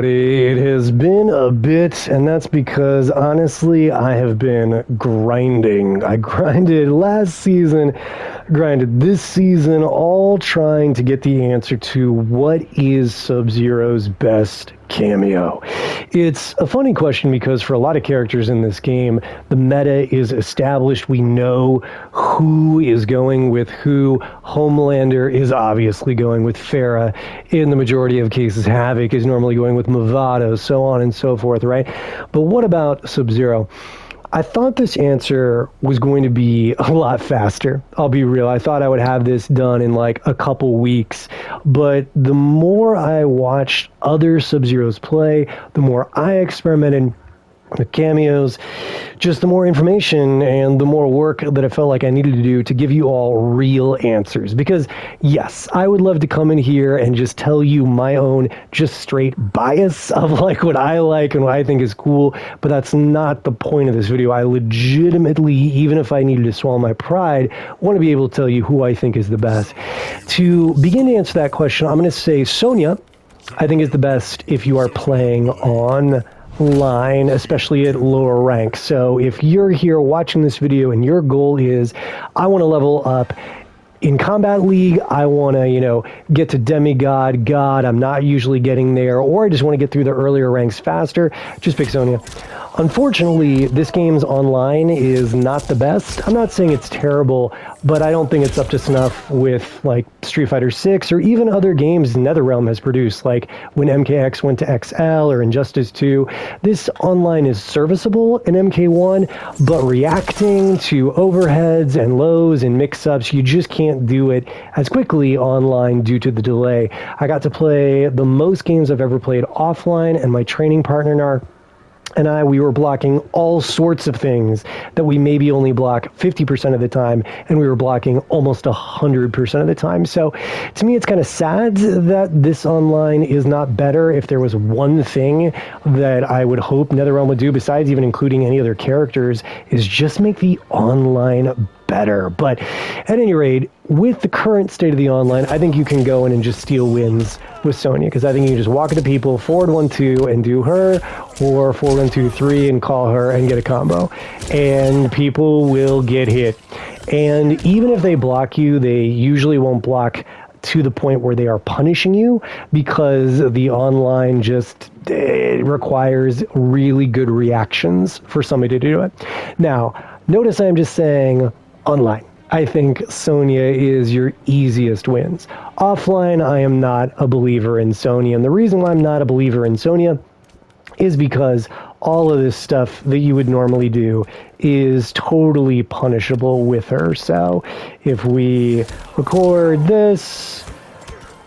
everybody. It has been a bit, and that's because, honestly, I have been grinding. I grinded last season, grinded this season, all trying to get the answer to what is Sub-Zero's best cameo. It's a funny question because for a lot of characters in this game, the meta is established. We know who is going with who. Homelander is obviously going with Farah. In the majority of cases, Havoc is normally going with Mavado, so on and so forth, right? But what about Sub-Zero? I thought this answer was going to be a lot faster. I'll be real. I thought I would have this done in like a couple weeks. But the more I watched other Sub-Zeros play, the more I experimented with cameos, just the more information and the more work that I felt like I needed to do to give you all real answers. Because yes, I would love to come in here and just tell you my own just straight bias of like what I like and what I think is cool, but that's not the point of this video. I legitimately, even if I needed to swallow my pride, want to be able to tell you who I think is the best. To begin to answer that question, I'm going to say Sonya, I think, is the best if you are playing on line, especially at lower rank. So if you're here watching this video and your goal is, I want to level up in Combat League, I want to, get to Demigod, God, I'm not usually getting there, or I just want to get through the earlier ranks faster, just pick Sonya. Unfortunately, this game's online is not the best. I'm not saying it's terrible, but I don't think it's up to snuff with like Street Fighter 6 or even other games NetherRealm has produced, like when MKX went to XL or Injustice 2. This online is serviceable in MK1, but reacting to overheads and lows and mix-ups, you just can't do it as quickly online due to the delay. I got to play the most games I've ever played offline, and my training partner and we were blocking all sorts of things that we maybe only block 50% of the time, and we were blocking almost 100% of the time. So to me, it's kind of sad that this online is not better. If there was one thing that I would hope NetherRealm would do, besides even including any other characters, is just make the online better. But at any rate, with the current state of the online, I think you can go in and just steal wins with Sonya, because I think you can just walk into people, forward 1-2 and do her, or forward 1-2-3 and call her and get a combo, and people will get hit. And even if they block you, they usually won't block to the point where they are punishing you, because the online just requires really good reactions for somebody to do it. Now, notice I'm just saying online. I think Sonya is your easiest wins. Offline, I am not a believer in Sonya, and the reason why I'm not a believer in Sonya is because all of this stuff that you would normally do is totally punishable with her. So if we record this,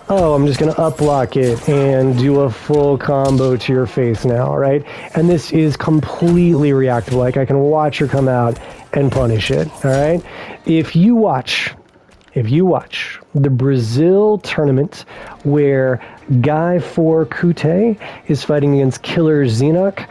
I'm just going to up-block it and do a full combo to your face now, right? And this is completely reactive. Like, I can watch her come out and punish it, all right? If you watch the Brazil tournament where Guy 4 Kute is fighting against Killer Xenoc,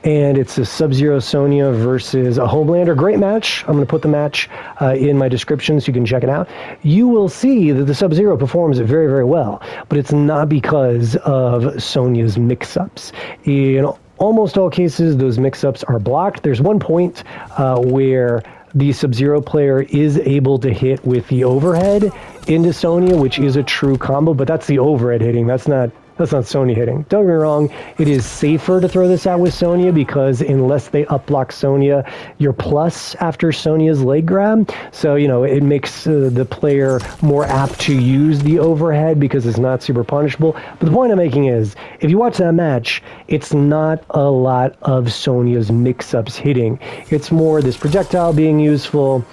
and it's a Sub-Zero Sonya versus a Homelander. Great match. I'm going to put the match in my description so you can check it out. You will see that the Sub-Zero performs very, very well, but it's not because of Sonya's mix-ups. In almost all cases, those mix-ups are blocked. There's one point where the Sub-Zero player is able to hit with the overhead into Sonya, which is a true combo, but that's the overhead hitting. That's not Sonya hitting. Don't get me wrong, it is safer to throw this out with Sonya, because unless they up-block Sonya, you're plus after Sonya's leg grab. So, it makes the player more apt to use the overhead because it's not super punishable. But the point I'm making is, if you watch that match, it's not a lot of Sonya's mix-ups hitting. It's more this projectile being useful.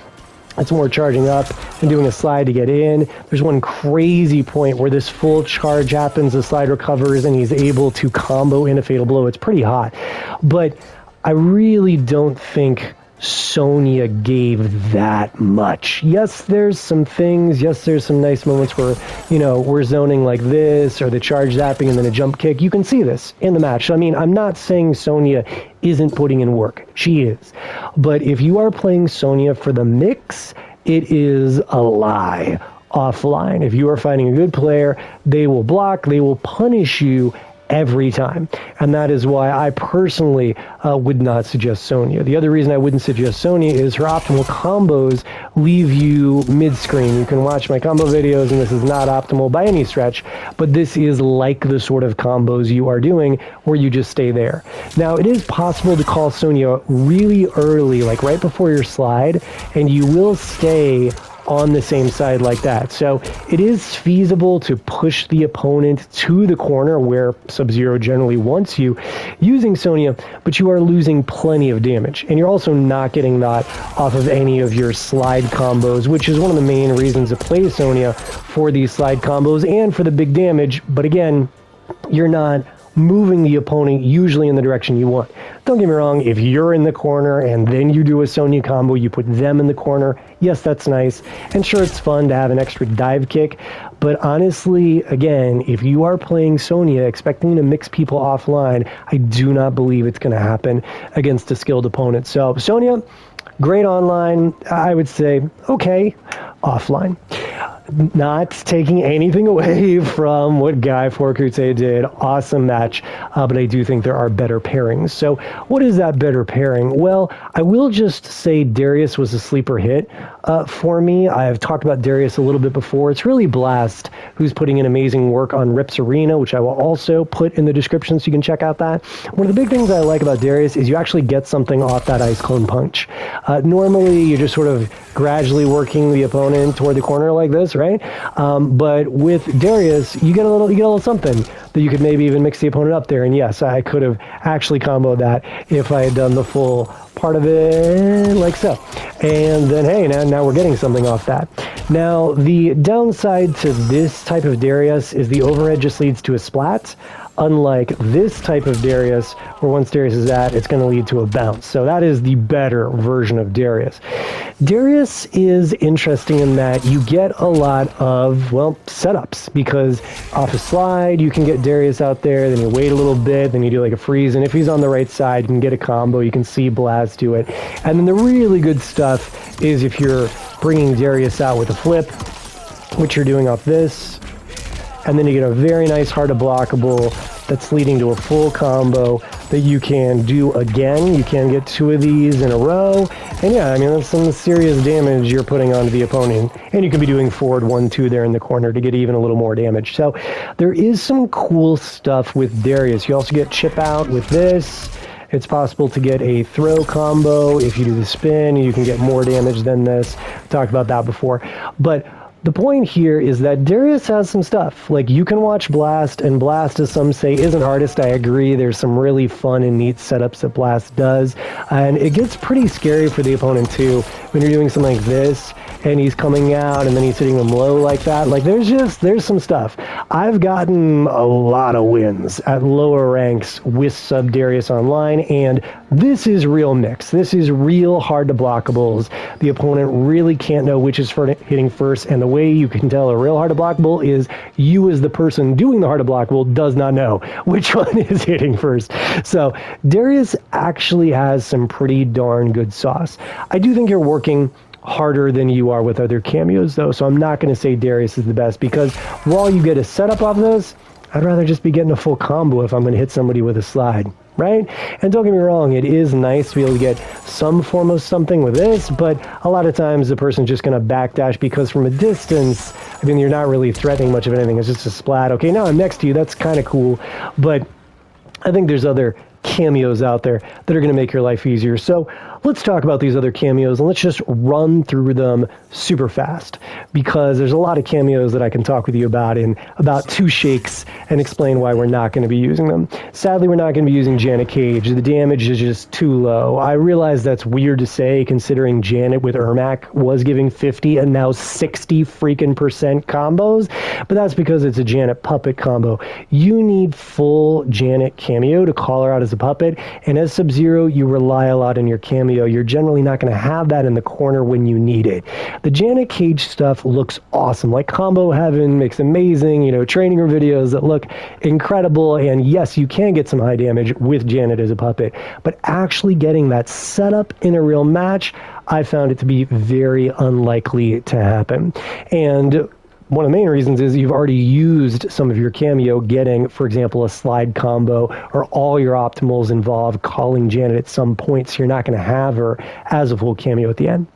It's more charging up and doing a slide to get in. There's one crazy point where this full charge happens, the slide recovers, and he's able to combo in a fatal blow. It's pretty hot. But I really don't think Sonya gave that much. Yes, there's some things. Yes, there's some nice moments where, we're zoning like this, or the charge zapping and then a jump kick. You can see this in the match. I mean, I'm not saying Sonya isn't putting in work. She is. But if you are playing Sonya for the mix, it is a lie offline. If you are fighting a good player, they will block, they will punish you every time. And that is why I personally would not suggest Sonya. The other reason I wouldn't suggest Sonya is her optimal combos leave you mid-screen. You can watch my combo videos, and this is not optimal by any stretch, but this is like the sort of combos you are doing where you just stay there. Now, it is possible to call Sonya really early, like right before your slide, and you will stay on the same side like that. So it is feasible to push the opponent to the corner where Sub-Zero generally wants you using Sonya, but you are losing plenty of damage. And you're also not getting that off of any of your slide combos, which is one of the main reasons to play Sonya, for these slide combos and for the big damage. But again, you're not moving the opponent usually in the direction you want. Don't get me wrong, if you're in the corner and then you do a Sonya combo, you put them in the corner, yes, that's nice. And sure, it's fun to have an extra dive kick. But honestly, again, if you are playing Sonya expecting to mix people offline, I do not believe it's going to happen against a skilled opponent. So Sonya, great online, I would say, okay, offline. Not taking anything away from what Guy Forkute did. Awesome match, but I do think there are better pairings. So what is that better pairing? Well, I will just say Darius was a sleeper hit for me. I have talked about Darius a little bit before. It's really Blast who's putting in amazing work on Rip's Arena, which I will also put in the description so you can check out that. One of the big things I like about Darius is you actually get something off that Ice Clone Punch. Normally, you're just sort of gradually working the opponent toward the corner like this, right? But with Darius, you get a little something that you could maybe even mix the opponent up there. And yes, I could have actually comboed that if I had done the full part of it like so. And then, hey, now we're getting something off that. Now, the downside to this type of Darius is the overhead just leads to a splat. Unlike this type of Darius, where once Darius is at, it's going to lead to a bounce. So that is the better version of Darius. Darius is interesting in that you get a lot of, well, setups, because off a slide, you can get Darius out there, then you wait a little bit, then you do like a freeze, and if he's on the right side, you can get a combo, you can see Blast do it. And then the really good stuff is if you're bringing Darius out with a flip, which you're doing off this, and then you get a very nice hard to blockable that's leading to a full combo that you can do again. You can get 2 of these in a row. And yeah, I mean, that's some serious damage you're putting onto the opponent. And you can be doing forward 1-2 there in the corner to get even a little more damage. So there is some cool stuff with Darius. You also get chip out with this. It's possible to get a throw combo. If you do the spin, you can get more damage than this. We talked about that before. But the point here is that Darius has some stuff. Like, you can watch Blast, and Blast, as some say, isn't hardest. I agree. There's some really fun and neat setups that Blast does. And it gets pretty scary for the opponent, too, when you're doing something like this, and he's coming out, and then he's hitting them low like that. Like, there's some stuff. I've gotten a lot of wins at lower ranks with Sub Darius online, and this is real mix. This is real hard to blockables. The opponent really can't know which is hitting first, and the way you can tell a real hard to blockable is you, as the person doing the hard to blockable, does not know which one is hitting first. So Darius actually has some pretty darn good sauce. I do think you're working harder than you are with other cameos, though, so I'm not going to say Darius is the best, because while you get a setup off this, I'd rather just be getting a full combo if I'm going to hit somebody with a slide, right? And don't get me wrong, it is nice to be able to get some form of something with this, but a lot of times the person's just going to backdash, because from a distance, I mean, you're not really threatening much of anything. It's just a splat. Okay, now I'm next to you. That's kind of cool, but I think there's other cameos out there that are going to make your life easier. So let's talk about these other cameos, and let's just run through them super fast, because there's a lot of cameos that I can talk with you about in about 2 shakes and explain why we're not going to be using them. Sadly, we're not going to be using Janet Cage. The damage is just too low. I realize that's weird to say, considering Janet with Ermac was giving 50 and now 60 freaking % combos, but that's because it's a Janet puppet combo. You need full Janet cameo to call her out as a puppet, and as Sub-Zero, you rely a lot on your cameo. You're generally not going to have that in the corner when you need it. The Janet Cage stuff looks awesome. Like Combo Heaven makes amazing, training room videos that look incredible, and yes, you can get some high damage with Janet as a puppet, but actually getting that setup in a real match, I found it to be very unlikely to happen. And one of the main reasons is you've already used some of your cameo getting, for example, a slide combo, or all your optimals involve calling Janet at some point, so you're not going to have her as a full cameo at the end.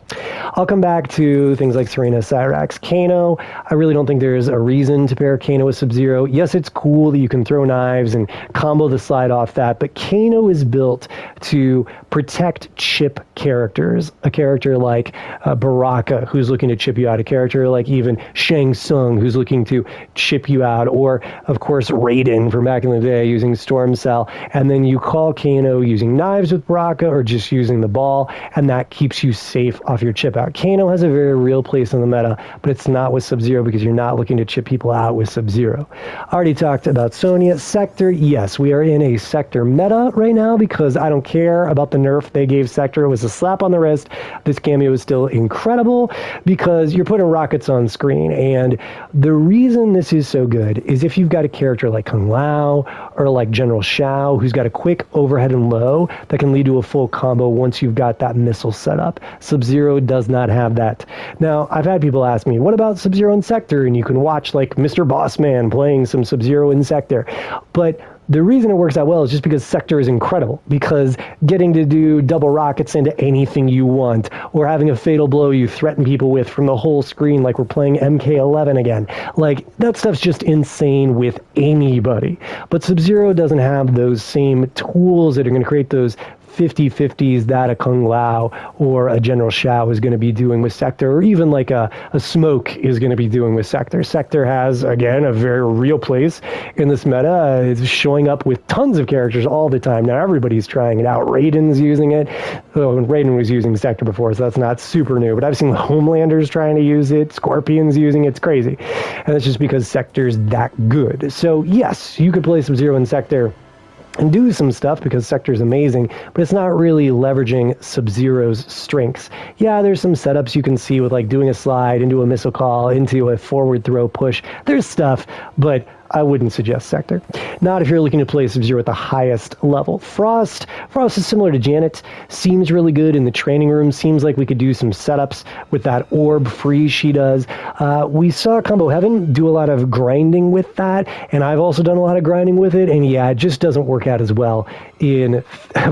I'll come back to things like Sareena, Cyrax, Kano. I really don't think there's a reason to pair Kano with Sub-Zero. Yes, it's cool that you can throw knives and combo the slide off that, but Kano is built to protect chip characters. A character like Baraka, who's looking to chip you out. A character like even Shang Tsung, who's looking to chip you out. Or, of course, Raiden from back in the day using Storm Cell. And then you call Kano using knives with Baraka or just using the ball, and that keeps you safe off your chip out. Kano has a very real place in the meta, but it's not with Sub-Zero because you're not looking to chip people out with Sub-Zero. Already talked about Sonya. Sektor, yes, we are in a Sektor meta right now because I don't care about the nerf they gave Sektor. It was a slap on the wrist. This cameo is still incredible because you're putting rockets on screen, and the reason this is so good is if you've got a character like Kung Lao or like General Shao who's got a quick overhead and low that can lead to a full combo once you've got that missile set up. Sub-Zero does not have that. Now, I've had people ask me, what about Sub-Zero in Sektor? And you can watch like Mr. Bossman playing some Sub-Zero in Sektor. But the reason it works out well is just because Sektor is incredible, because getting to do double rockets into anything you want, or having a fatal blow you threaten people with from the whole screen like we're playing MK11 again, like that stuff's just insane with anybody. But Sub-Zero doesn't have those same tools that are going to create those 50-50s that a Kung Lao or a General Shao is going to be doing with Sektor, or even like a Smoke is going to be doing with Sektor. Sektor has, again, a very real place in this meta. It's showing up with tons of characters all the time. Now everybody's trying it out. Raiden's using it. Oh, Raiden was using Sektor before, so that's not super new, but I've seen Homelanders trying to use it. Scorpion's using it. It's crazy. And it's just because Sektor's that good. So yes, you could play Sub-Zero in Sektor and do some stuff because Sektor is amazing, but it's not really leveraging Sub-Zero's strengths. Yeah, there's some setups you can see with like doing a slide into a missile call, into a forward throw push. There's stuff, but I wouldn't suggest Sektor. Not if you're looking to play Sub-Zero at the highest level. Frost is similar to Janet. Seems really good in the training room. Seems like we could do some setups with that orb freeze she does. We saw Combo Heaven do a lot of grinding with that, and I've also done a lot of grinding with it, and yeah, it just doesn't work out as well in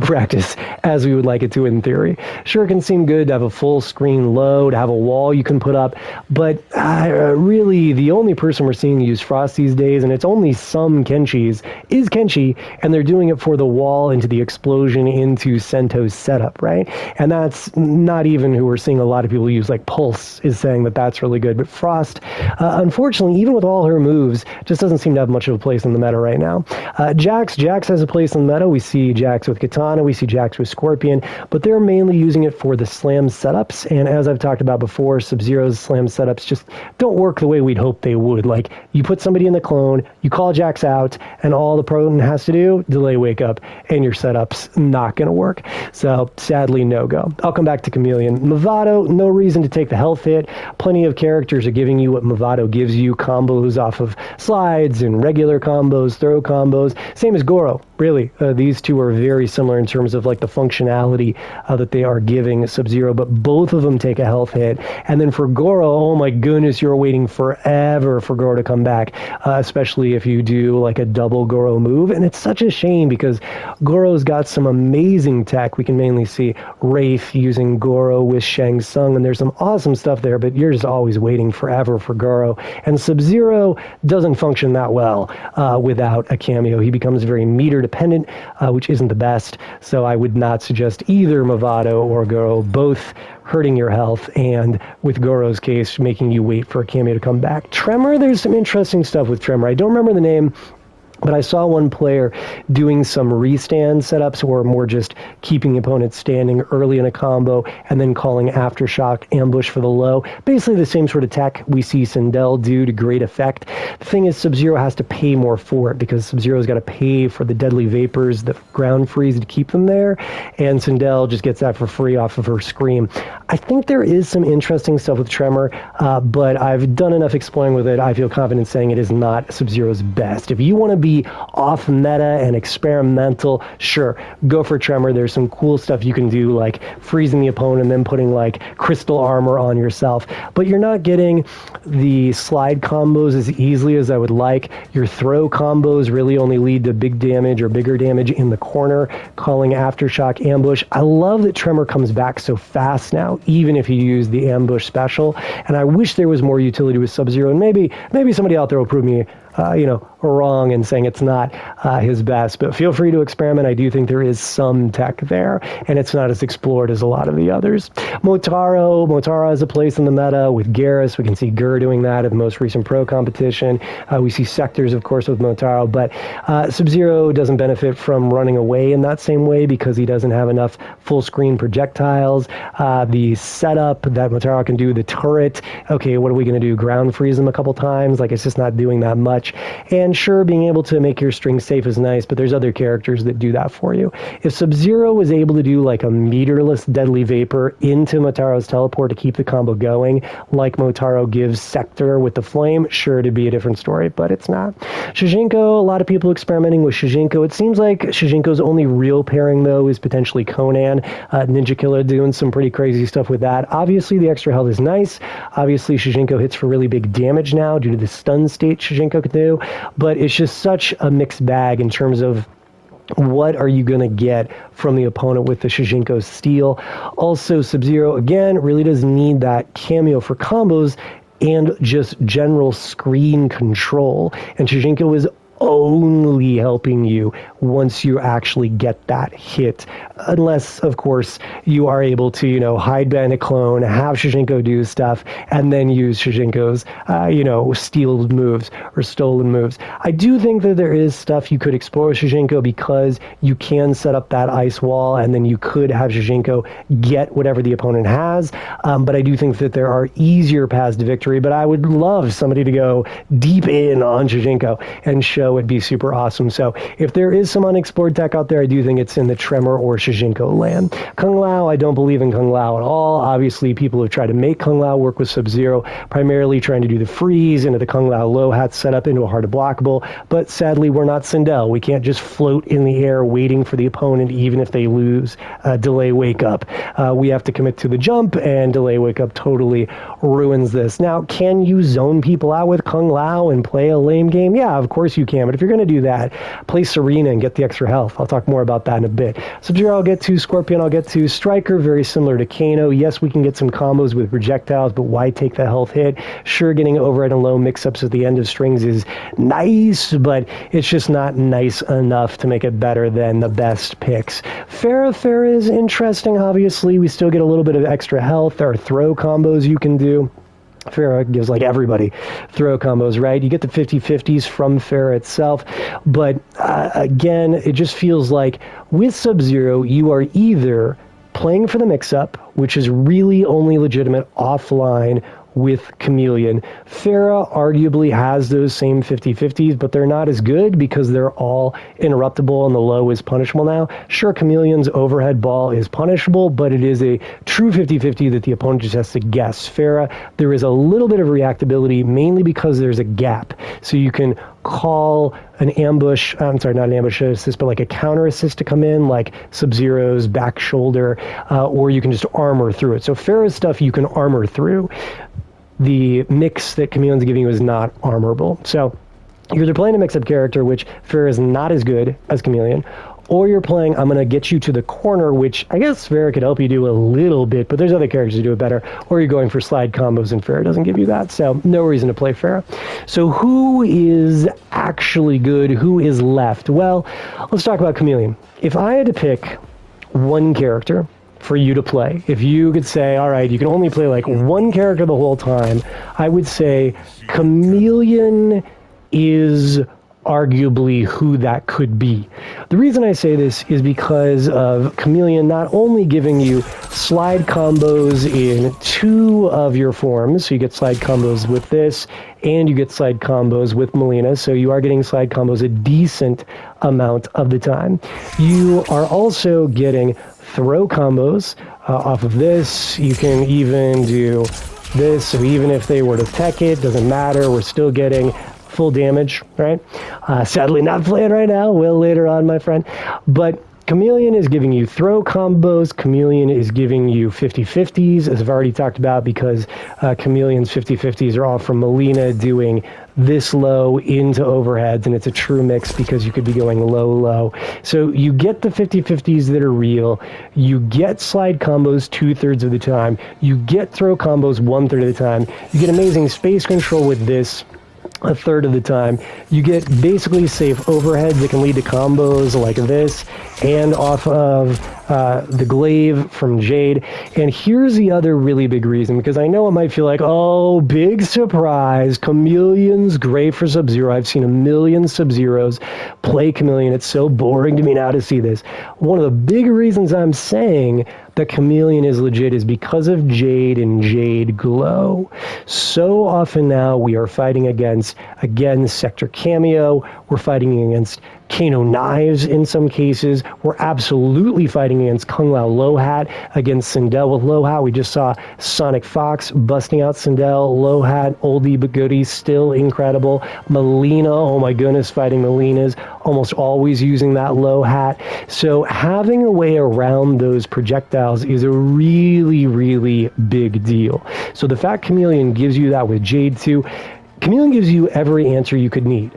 practice as we would like it to in theory. Sure, it can seem good to have a full screen low, to have a wall you can put up, but really the only person we're seeing use Frost these days, and it's only some Kenshis, is Kenshi, and they're doing it for the wall into the explosion into Sento's setup, right? And that's not even who we're seeing a lot of people use, like Pulse is saying that that's really good, but Frost, unfortunately, even with all her moves, just doesn't seem to have much of a place in the meta right now. Jax has a place in the meta. We see Jax with Kitana, we see Jax with Scorpion, but they're mainly using it for the slam setups, and as I've talked about before, Sub-Zero's slam setups just don't work the way we'd hope they would. Like, you put somebody in the clone, you call Jax out, and all the Proton has to do, delay wake up, and your setup's not going to work. So, sadly, no go. I'll come back to Chameleon. Mavado, no reason to take the health hit. Plenty of characters are giving you what Mavado gives you, combos off of slides and regular combos, throw combos. Same as Goro, really. These two are very similar in terms of like the functionality that they are giving Sub-Zero, but both of them take a health hit. And then for Goro, oh my goodness, you're waiting forever for Goro to come back, especially if you do like a double Goro move. And it's such a shame because Goro's got some amazing tech. We can mainly see Wraith using Goro with Shang Tsung, and there's some awesome stuff there, but you're just always waiting forever for Goro. And Sub-Zero doesn't function that well without a cameo. He becomes very meter dependent, which isn't the best. So I would not suggest either Mavado or Goro, both hurting your health, and with Goro's case, making you wait for a cameo to come back. Tremor, there's some interesting stuff with Tremor. I don't remember the name, but I saw one player doing some restand setups or more just keeping the opponent standing early in a combo and then calling Aftershock ambush for the low. Basically the same sort of tech we see Sindel do to great effect. The thing is, Sub-Zero has to pay more for it because Sub-Zero's got to pay for the deadly vapors, the ground freeze to keep them there, and Sindel just gets that for free off of her Scream. I think there is some interesting stuff with Tremor, but I've done enough exploring with it. I feel confident saying it is not Sub-Zero's best. If you want to be pretty off meta and experimental, sure, go for Tremor. There's some cool stuff you can do, like freezing the opponent and then putting like crystal armor on yourself. But you're not getting the slide combos as easily as I would like. Your throw combos really only lead to big damage or bigger damage in the corner, calling Aftershock ambush. I love that Tremor comes back so fast now, even if you use the ambush special. And I wish there was more utility with Sub-Zero, and maybe somebody out there will prove me wrong in saying it's not his best, but feel free to experiment. I do think there is some tech there, and it's not as explored as a lot of the others. Motaro has a place in the meta with Geras. We can see Gur doing that at the most recent pro competition. We see Sectors, of course, with Motaro, but Sub-Zero doesn't benefit from running away in that same way because he doesn't have enough full screen projectiles. The setup that Motaro can do, the turret, okay, what are we going to do? Ground freeze him a couple times? Like, it's just not doing that much. And sure, being able to make your string safe is nice, but there's other characters that do that for you. If Sub-Zero was able to do like a meterless deadly vapor into Motaro's teleport to keep the combo going, like Motaro gives Sektor with the flame, sure, it'd be a different story, but it's not. Shujinko, a lot of people experimenting with Shujinko. It seems like Shujinko's only real pairing, though, is potentially Conan. Ninja Killer doing some pretty crazy stuff with that. Obviously, the extra health is nice. Obviously, Shujinko hits for really big damage now due to the stun state Shujinko can do, but it's just such a mixed bag in terms of what are you going to get from the opponent with the Shujinko steel. Also, Sub-Zero, again, really does need that cameo for combos and just general screen control, and Shujinko is only helping you once you actually get that hit, unless, of course, you are able to, hide behind a clone, have Shujinko do stuff, and then use Shujinko's, stealed moves or stolen moves. I do think that there is stuff you could explore with Shujinko because you can set up that ice wall, and then you could have Shujinko get whatever the opponent has, but I do think that there are easier paths to victory, but I would love somebody to go deep in on Shujinko and show would be super awesome. So if there is some unexplored tech out there, I do think it's in the Tremor or Shujinko land. Kung Lao, I don't believe in Kung Lao at all. Obviously, people have tried to make Kung Lao work with Sub-Zero, primarily trying to do the freeze into the Kung Lao low hat setup into a hard blockable, but sadly, we're not Sindel. We can't just float in the air waiting for the opponent, even if they lose delay wake up. We have to commit to the jump, and delay wake up totally ruins this. Now, can you zone people out with Kung Lao and play a lame game? Yeah, of course you can, but if you're going to do that, play Sareena and get the extra health. I'll talk more about that in a bit. Sub-Zero I'll get to, Scorpion I'll get to, Striker very similar to Kano. Yes, we can get some combos with projectiles, but why take the health hit? Sure, getting overhead and low mix-ups at the end of strings is nice, but it's just not nice enough to make it better than the best picks. Farah is interesting, obviously. We still get a little bit of extra health. There are throw combos you can do. Farah gives like everybody throw combos, right? You get the 50-50s from Farah itself, but again, it just feels like with Sub-Zero, you are either playing for the mix-up, which is really only legitimate offline with Chameleon. Farah arguably has those same 50-50s, but they're not as good because they're all interruptible and the low is punishable now. Sure, Chameleon's overhead ball is punishable, but it is a true 50-50 that the opponent just has to guess. Farah, there is a little bit of reactability, mainly because there's a gap. So you can call an ambush, not an ambush assist, but like a counter assist to come in, like Sub-Zero's back shoulder, or you can just armor through it. So Farah's stuff you can armor through. The mix that Chameleon's giving you is not armorable. So you're either playing a mix-up character, which Farah is not as good as Chameleon, or you're playing, I'm going to get you to the corner, which I guess Farah could help you do a little bit, but there's other characters who do it better, or you're going for slide combos, and Farah doesn't give you that, so no reason to play Farah. So who is actually good? Who is left? Well, let's talk about Chameleon. If I had to pick one character for you to play, if you could say, all right, you can only play like one character the whole time, I would say Chameleon is arguably who that could be. The reason I say this is because of Chameleon not only giving you slide combos in 2 of your forms, so you get slide combos with this, and you get slide combos with Mileena, so you are getting slide combos a decent amount of the time. You are also getting throw combos off of this. You can even do this, so even if they were to tech it, doesn't matter, we're still getting full damage, right? Sadly not playing right now, will later on, my friend. But Chameleon is giving you throw combos. Chameleon is giving you 50-50s, as I've already talked about, because Chameleon's 50-50s are all from Mileena doing this low into overheads, and it's a true mix because you could be going low. So you get the 50-50s that are real. You get slide combos 2/3 of the time. You get throw combos 1/3 of the time. You get amazing space control with this 1/3 of the time. You get basically safe overheads that can lead to combos like this and off of the glaive from Jade. And here's the other really big reason, because I know it might feel like, oh, big surprise, Chameleon's great for Sub-Zero. I've seen a million Sub-Zeros play Chameleon. It's so boring to me now to see this. One of the big reasons I'm saying that Chameleon is legit is because of Jade and Jade Glow. So often now we are fighting against, again, Sektor Kameo. We're fighting against Kano Knives in some cases. We're absolutely fighting against Kung Lao Low Hat, against Sindel with Low Hat. We just saw Sonic Fox busting out Sindel. Low Hat, oldie but goodie, still incredible. Mileena, oh my goodness, fighting Mileenas, almost always using that Low Hat. So having a way around those projectiles is a really, really big deal. So the fact Chameleon gives you that with Jade too, Chameleon gives you every answer you could need.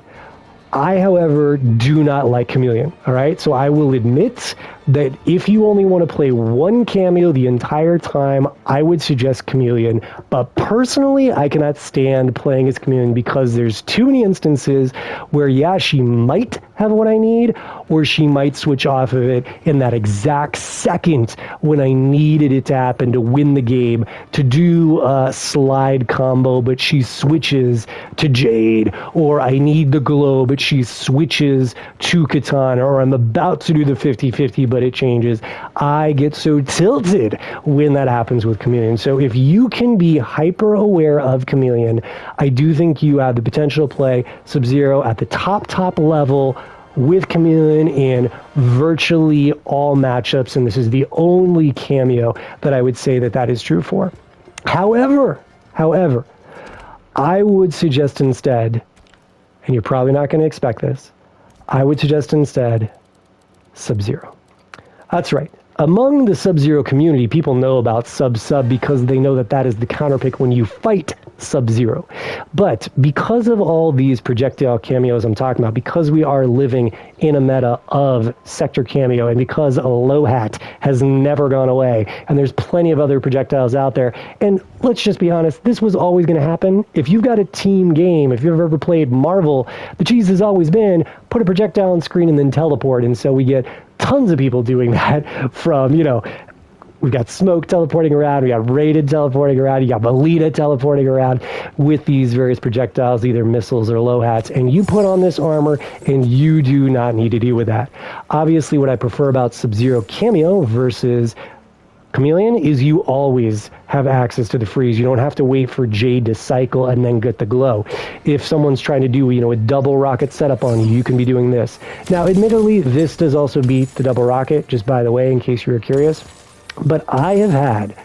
I, however, do not like Chameleon, all right? So I will admit that if you only want to play one cameo the entire time, I would suggest Chameleon. But personally, I cannot stand playing as Chameleon because there's too many instances where, yeah, she might have what I need, or she might switch off of it in that exact second when I needed it to happen to win the game, to do a slide combo, but she switches to Jade, or I need the glow, but she switches to Kitana, or I'm about to do the 50-50, but it changes. I get so tilted when that happens with Chameleon. So if you can be hyper aware of Chameleon, I do think you have the potential to play Sub-Zero at the top level with Chameleon in virtually all matchups, and this is the only cameo that I would say that is true for. However, I would suggest instead, and you're probably not going to expect this, I would suggest instead Sub-Zero. That's right. Among the Sub-Zero community, people know about Sub because they know that is the counterpick when you fight Sub-Zero. But because of all these projectile cameos I'm talking about, because we are living in a meta of Sektor Kameo, and because a Low Hat has never gone away, and there's plenty of other projectiles out there, and let's just be honest, this was always going to happen. If you've got a team game, if you've ever played Marvel, the cheese has always been put a projectile on screen and then teleport, and so we get tons of people doing that from, we've got Smoke teleporting around, we got Raiden teleporting around, you got Mileena teleporting around with these various projectiles, either missiles or Low Hats, and you put on this armor and you do not need to deal with that. Obviously, what I prefer about Sub-Zero Kameo versus Chameleon is you always have access to the freeze. You don't have to wait for Jade to cycle and then get the glow. If someone's trying to do, a double rocket setup on you, you can be doing this. Now, admittedly, this does also beat the double rocket, just by the way, in case you were curious. But I have had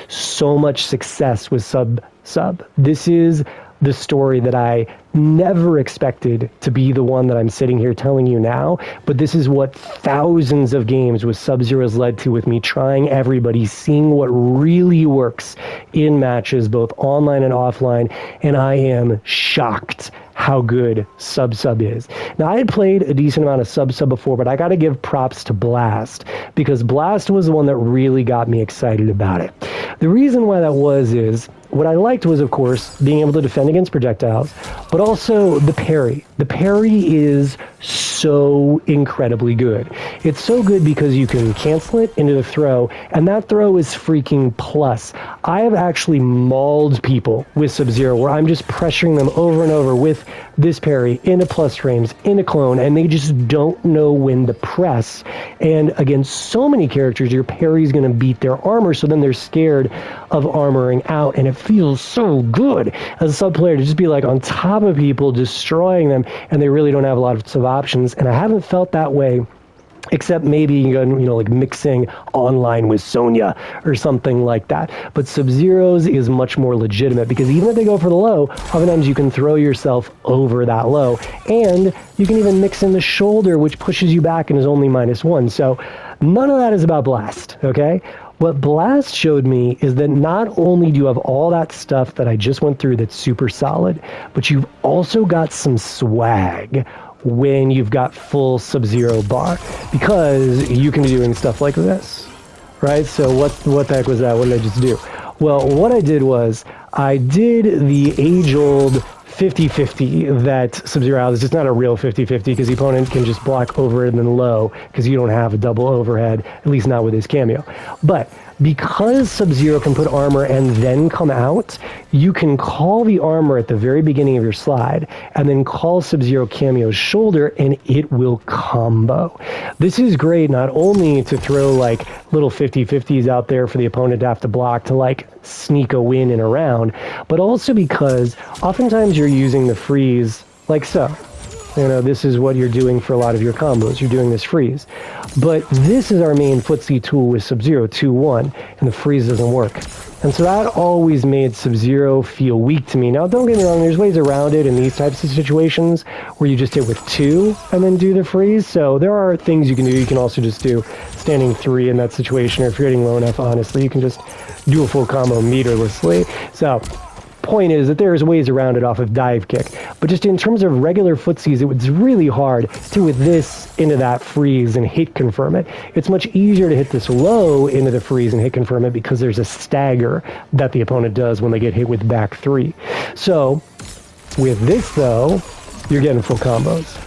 so much success with Sub. This is the story that I never expected to be the one that I'm sitting here telling you now, but this is what thousands of games with Sub-Zero's led to, with me trying everybody, seeing what really works in matches, both online and offline, and I am shocked how good Sub is. Now, I had played a decent amount of Sub before, but I got to give props to Blast, because Blast was the one that really got me excited about it. The reason why that is what I liked was, of course, being able to defend against projectiles, but also the parry. The parry is so incredibly good. It's so good because you can cancel it into the throw, and that throw is freaking plus. I have actually mauled people with Sub-Zero where I'm just pressuring them over and over with this parry into plus frames, into clone, and they just don't know when to press. And against so many characters, your parry is going to beat their armor, so then they're scared of armoring out, and it feels so good as a sub player to just be like on top of people, destroying them, and they really don't have a lot of options. And I haven't felt that way Except maybe, you know, like mixing online with Sonya or something like that. But Sub-Zero's is much more legitimate because even if they go for the low, oftentimes you can throw yourself over that low. And you can even mix in the shoulder, which pushes you back and is only -1. So none of that is about Blast, okay? What Blast showed me is that not only do you have all that stuff that I just went through that's super solid, but you've also got some swag when you've got full Sub-Zero bar, because you can be doing stuff like this, right? So what the heck was that? What did I just do? Well, what I did was I did the age-old 50-50 that Sub-Zero has. It's just not a real 50-50 because the opponent can just block over and then low because you don't have a double overhead, at least not with his cameo. But because Sub-Zero can put armor and then come out, you can call the armor at the very beginning of your slide and then call Sub-Zero cameo's shoulder and it will combo. This is great not only to throw like little 50-50s out there for the opponent to have to block to like sneak a win in a round, but also because oftentimes you're using the freeze like so. You know, this is what you're doing for a lot of your combos. You're doing this freeze. But this is our main footsie tool with Sub-Zero 2-1, and the freeze doesn't work. And so that always made Sub-Zero feel weak to me. Now, don't get me wrong, there's ways around it in these types of situations where you just hit with 2 and then do the freeze. So there are things you can do. You can also just do standing 3 in that situation, or if you're getting low enough, honestly, you can just do a full combo meterlessly. So point is that there's ways around it off of dive kick, but just in terms of regular footsies, it was really hard to with this into that freeze and hit confirm it. It's much easier to hit this low into the freeze and hit confirm it because there's a stagger that the opponent does when they get hit with back 3. So with this though, you're getting full combos.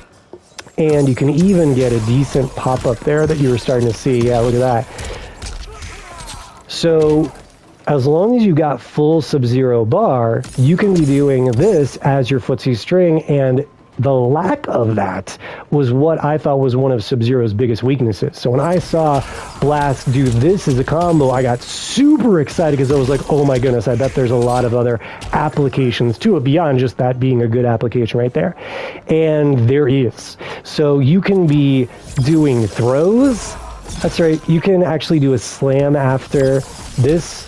And you can even get a decent pop up there that you were starting to see. Yeah, look at that. So as long as you got full Sub-Zero bar, you can be doing this as your footsie string, and the lack of that was what I thought was one of Sub-Zero's biggest weaknesses. So when I saw Blast do this as a combo, I got super excited because I was like, oh my goodness, I bet there's a lot of other applications to it beyond just that being a good application right there. And there is. So you can be doing throws. That's right. You can actually do a slam after this.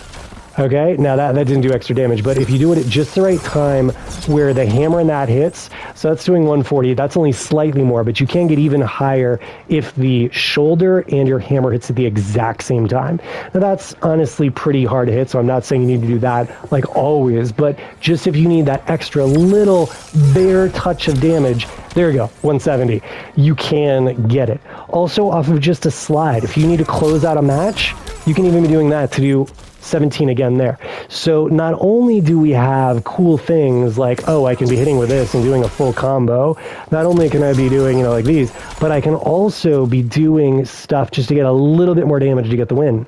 Okay, now that didn't do extra damage, but if you do it at just the right time where the hammer and that hits, so that's doing 140, that's only slightly more, but you can get even higher if the shoulder and your hammer hits at the exact same time. Now that's honestly pretty hard to hit, so I'm not saying you need to do that like always, but just if you need that extra little bare touch of damage, there you go, 170. You can get it. Also off of just a slide, if you need to close out a match, you can even be doing that to do 17 again there. So not only do we have cool things like, oh, I can be hitting with this and doing a full combo, not only can I be doing, you know, like these, but I can also be doing stuff just to get a little bit more damage to get the win.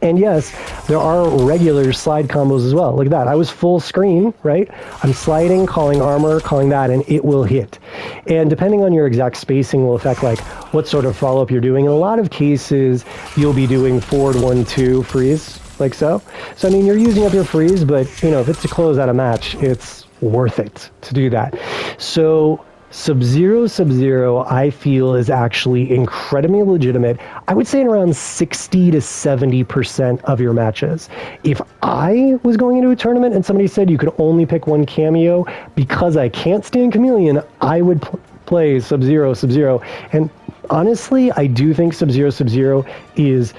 And yes, there are regular slide combos as well. Look at that. I was full screen, right? I'm sliding, calling armor, calling that, and it will hit. And depending on your exact spacing will affect like what sort of follow-up you're doing. In a lot of cases, you'll be doing forward 1-2 freeze, like so. So, I mean, you're using up your freeze, but, you know, if it's to close out a match, it's worth it to do that. So Sub-Zero, I feel, is actually incredibly legitimate. I would say in around 60 to 70% of your matches. If I was going into a tournament and somebody said you could only pick one cameo, because I can't stand Chameleon, I would play Sub-Zero. And honestly, I do think Sub-Zero is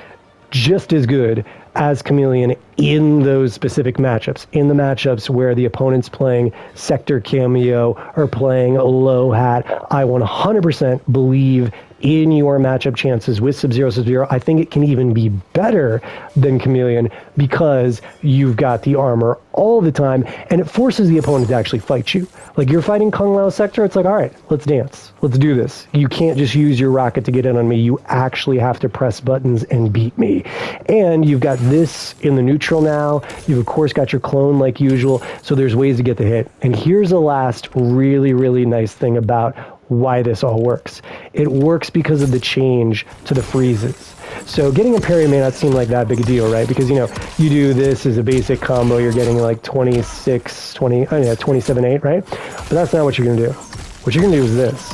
just as good as Chameleon in those specific matchups, in the matchups where the opponent's playing Sektor Kameo or playing a low hat. I 100% believe in your matchup chances with Sub-Zero. I think it can even be better than Chameleon because you've got the armor all the time and it forces the opponent to actually fight you. Like you're fighting Kung Lao Sektor, it's like, all right, let's dance. Let's do this. You can't just use your rocket to get in on me. You actually have to press buttons and beat me. And you've got this in the neutral now. You've of course got your clone like usual. So there's ways to get the hit. And here's the last really, really nice thing about why this all works. It works because of the change to the freezes. So getting a parry may not seem like that big a deal, right? Because, you know, you do this as a basic combo, you're getting like 27-8, right? But that's not what you're going to do. What you're going to do is this.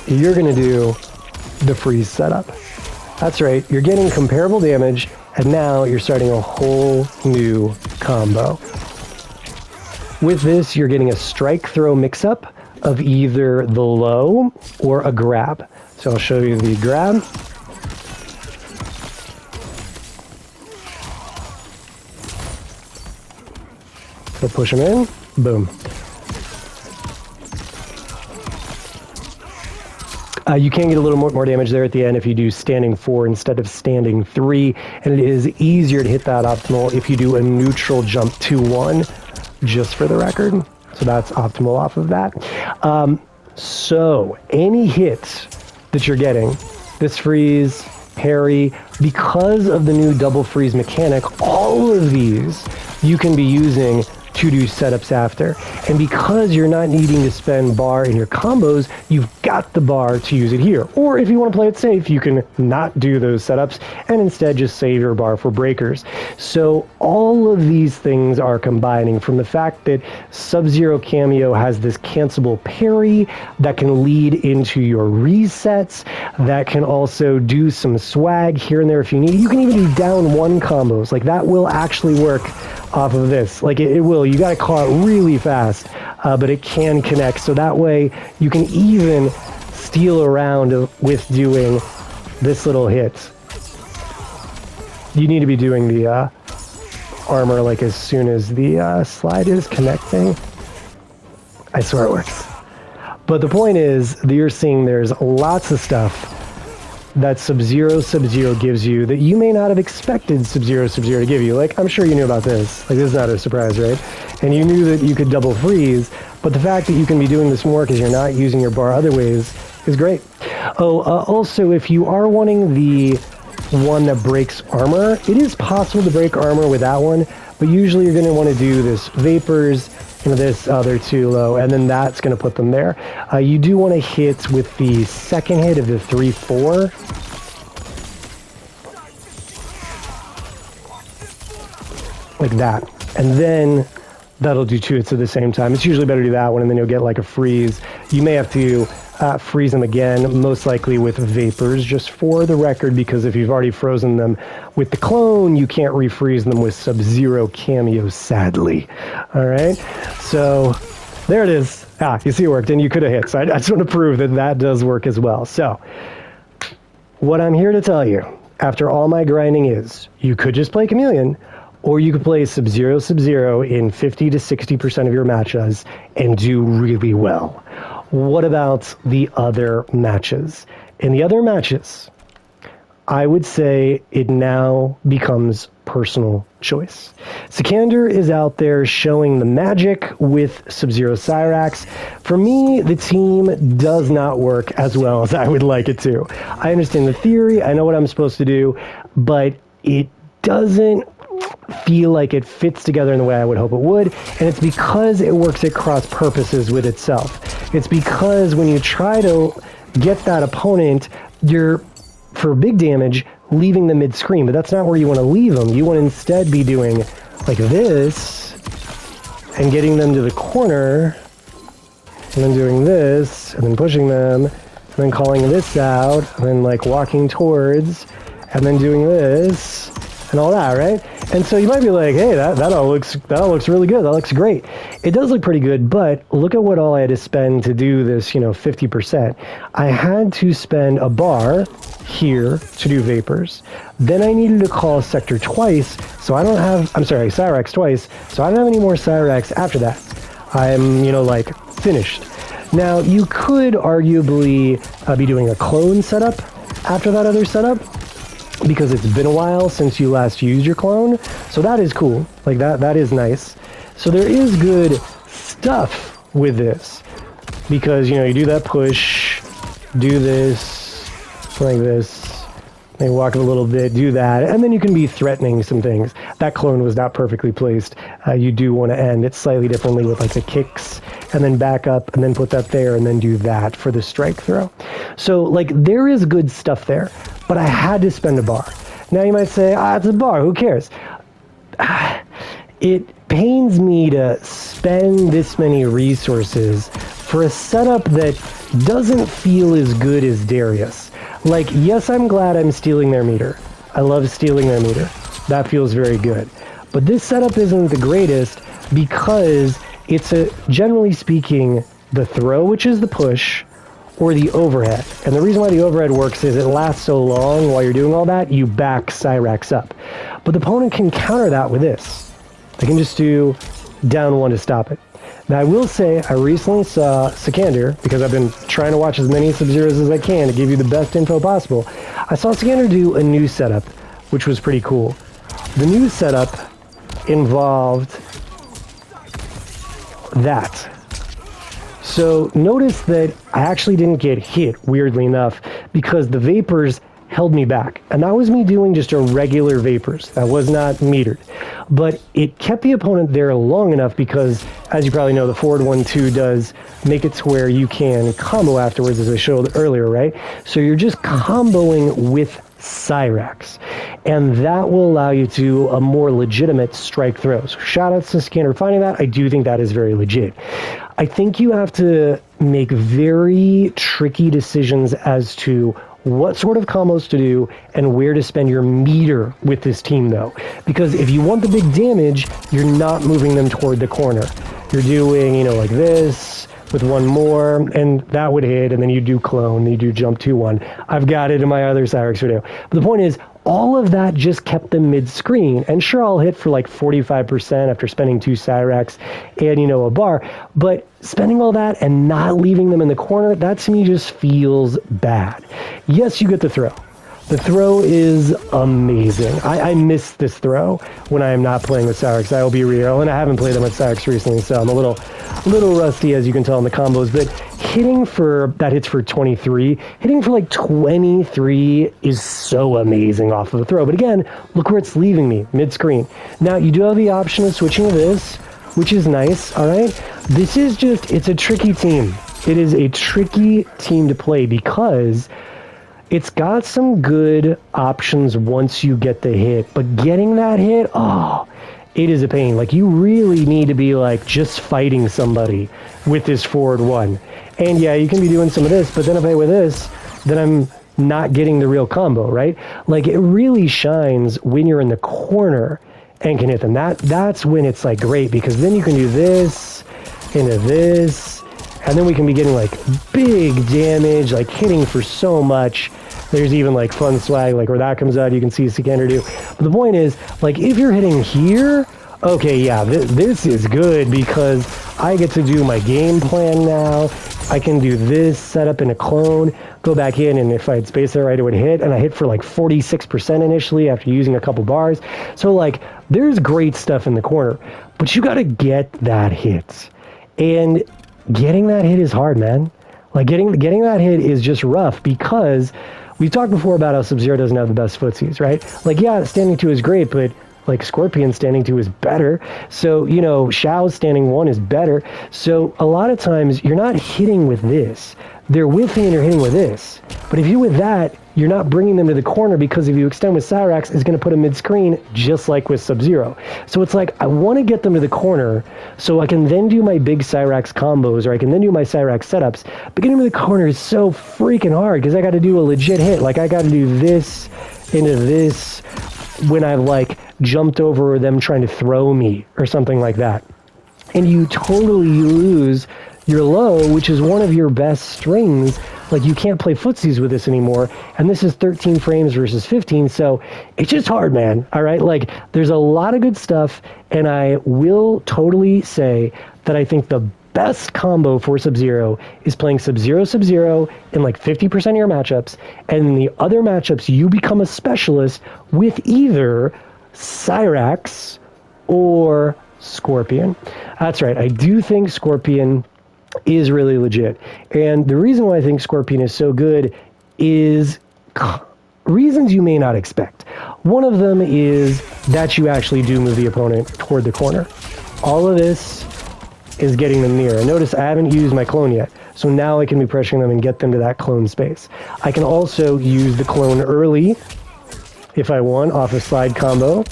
You're going to do the freeze setup. That's right, you're getting comparable damage, and now you're starting a whole new combo. With this, you're getting a strike throw mix-up of either the low or a grab. So I'll show you the grab. So push him in, boom. You can get a little more damage there at the end if you do standing 4 instead of standing 3, and it is easier to hit that optimal if you do a neutral jump 2-1, just for the record. So that's optimal off of that. So any hits that you're getting, this freeze, parry, because of the new double freeze mechanic, all of these you can be using to do setups after. And because you're not needing to spend bar in your combos, you've got the bar to use it here. Or if you want to play it safe, you can not do those setups and instead just save your bar for breakers. So all of these things are combining from the fact that Sub-Zero Cameo has this cancelable parry that can lead into your resets, that can also do some swag here and there if you need it. You can even do down 1 combos. Like that will actually work off of this. Like it will. You got to call it really fast, but it can connect. So that way you can even steal around with doing this little hit. You need to be doing the armor like as soon as the slide is connecting. I swear it works. But the point is that you're seeing there's lots of stuff that Sub-Zero gives you that you may not have expected Sub-Zero to give you. Like, I'm sure you knew about this. Like, this is not a surprise, right? And you knew that you could double freeze, but the fact that you can be doing this more because you're not using your bar other ways is great. Oh, also, if you are wanting the one that breaks armor, it is possible to break armor with that one, but usually you're going to want to do this Vapors, and this, they're too low, and then that's going to put them there. You do want to hit with the second hit of the 3-4. Like that. And then that'll do 2 hits at the same time. It's usually better to do that one, and then you'll get like a freeze. You may have to freeze them again, most likely with Vapors, just for the record, because if you've already frozen them with the clone, you can't refreeze them with Sub-Zero Cameo, sadly. All right, so there it is. You see it worked, and you could have hit. So I just want to prove that that does work as well. So what I'm here to tell you, after all my grinding, is you could just play Chameleon, or you could play Sub-Zero in 50 to 60% of your matches and do really well. What about the other matches? In the other matches, I would say it now becomes personal choice. Sikander is out there showing the magic with Sub-Zero Cyrax. For me, the team does not work as well as I would like it to. I understand the theory, I know what I'm supposed to do, but it doesn't feel like it fits together in the way I would hope it would, and it's because it works at cross purposes with itself. It's because when you try to get that opponent, you're, for big damage, leaving them mid-screen, but that's not where you want to leave them. You want to instead be doing like this, and getting them to the corner, and then doing this, and then pushing them, and then calling this out, and then like walking towards, and then doing this, and all that, right? And so you might be like, hey, that all looks really good. That looks great. It does look pretty good, but look at what all I had to spend to do this, 50%. I had to spend a bar here to do Vapors. Then I needed to call Sektor twice, so I don't have, Cyrax twice, so I don't have any more Cyrax after that. I'm, like, finished. Now, you could arguably be doing a clone setup after that other setup, because it's been a while since you last used your clone, so that is cool. Like that is nice. So there is good stuff with this, because you do that push, do this like this, maybe walk a little bit, do that, and then you can be threatening some things. That clone was not perfectly placed. You do want to end it slightly differently with like the kicks, and then back up, and then put that there, and then do that for the strike throw. So like there is good stuff there, but I had to spend a bar. Now you might say, it's a bar, who cares? It pains me to spend this many resources for a setup that doesn't feel as good as Darius. Like, yes, I'm glad I'm stealing their meter. I love stealing their meter. That feels very good. But this setup isn't the greatest because it's generally speaking, the throw, which is the push, or the overhead. And the reason why the overhead works is it lasts so long while you're doing all that, you back Cyrax up. But the opponent can counter that with this. They can just do down 1 to stop it. Now, I will say, I recently saw Sikander, because I've been trying to watch as many Sub-Zeros as I can to give you the best info possible. I saw Sikander do a new setup, which was pretty cool. The new setup involved that. So notice that I actually didn't get hit, weirdly enough, because the vapors held me back. And that was me doing just a regular vapors. That was not metered. But it kept the opponent there long enough because, as you probably know, the forward 1-2 does make it to where you can combo afterwards, as I showed earlier, right? So you're just comboing with Cyrax. And that will allow you to a more legitimate strike throw. So shout out to Scanner for finding that. I do think that is very legit. I think you have to make very tricky decisions as to what sort of combos to do and where to spend your meter with this team, though. Because if you want the big damage, you're not moving them toward the corner. You're doing, you know, like this with one more, and that would hit, and then you do clone, you do jump 2-1. I've got it in my other Cyrax video. But the point is, all of that just kept them mid-screen. And sure, I'll hit for like 45% after spending 2 Cyrax and, you know, a bar. But spending all that and not leaving them in the corner, that to me just feels bad. Yes, you get the throw. The throw is amazing. I miss this throw when I am not playing with Cyrax. I will be real, and I haven't played them with Cyrax recently, so I'm a little rusty, as you can tell in the combos. But hitting for, that hits for 23, hitting for like 23 is so amazing off of a throw. But again, look where it's leaving me, mid-screen. Now, you do have the option of switching to this, which is nice, all right? This is just, it's a tricky team. It is a tricky team to play because it's got some good options once you get the hit, but getting that hit, oh, it is a pain. Like, you really need to be, like, just fighting somebody with this forward 1. And, yeah, you can be doing some of this, but then if I with this, then I'm not getting the real combo, right? Like, it really shines when you're in the corner and can hit them. That's when it's, like, great, because then you can do this into this, and then we can be getting, like, big damage, like, hitting for so much. There's even, like, fun swag, like, where that comes out, you can see Sikander do. But the point is, like, if you're hitting here, okay, yeah, this is good because I get to do my game plan now. I can do this, set up in a clone, go back in, and if I had space there, right, it would hit, and I hit for, like, 46% initially after using a couple bars. So, like, there's great stuff in the corner, but you got to get that hit. And getting that hit is hard, man. Like, getting that hit is just rough because we've talked before about how Sub-Zero doesn't have the best footsies, right? Like, yeah, standing 2 is great, but, like, Scorpion standing 2 is better. So, you know, Shao's standing 1 is better. So, a lot of times, you're not hitting with this. They're whiffing and you're hitting with this. But if you're with that, you're not bringing them to the corner because if you extend with Cyrax, it's going to put them mid-screen just like with Sub-Zero. So it's like, I want to get them to the corner so I can then do my big Cyrax combos or I can then do my Cyrax setups. But getting them to the corner is so freaking hard because I got to do a legit hit. Like, I got to do this into this when I've, like, jumped over them trying to throw me or something like that. And you totally lose your low, which is one of your best strings. Like, you can't play footsies with this anymore, and this is 13 frames versus 15, so it's just hard, man, all right? Like, there's a lot of good stuff, and I will totally say that I think the best combo for Sub-Zero is playing Sub-Zero, Sub-Zero in, like, 50% of your matchups, and in the other matchups, you become a specialist with either Cyrax or Scorpion. That's right, I do think Scorpion is really legit. And the reason why I think Scorpion is so good is reasons you may not expect. One of them is that you actually do move the opponent toward the corner. All of this is getting them near. And notice I haven't used my clone yet. So now I can be pressuring them and get them to that clone space. I can also use the clone early if I want off a slide combo.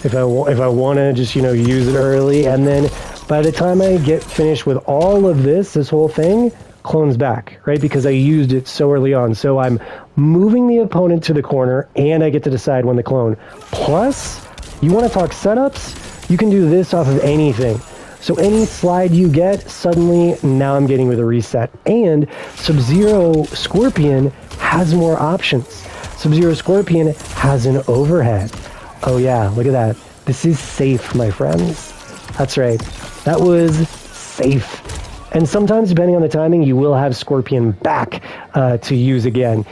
If I want to just, you know, use it early, and then by the time I get finished with all of this whole thing, clones back, right? Because I used it so early on. So I'm moving the opponent to the corner, and I get to decide when to clone. Plus, you want to talk setups? You can do this off of anything. So any slide you get, suddenly now I'm getting with a reset. And Sub-Zero Scorpion has more options. Sub-Zero Scorpion has an overhead. Oh yeah, look at that. This is safe, my friends. That's right. That was safe. And sometimes, depending on the timing, you will have Scorpion back to use again.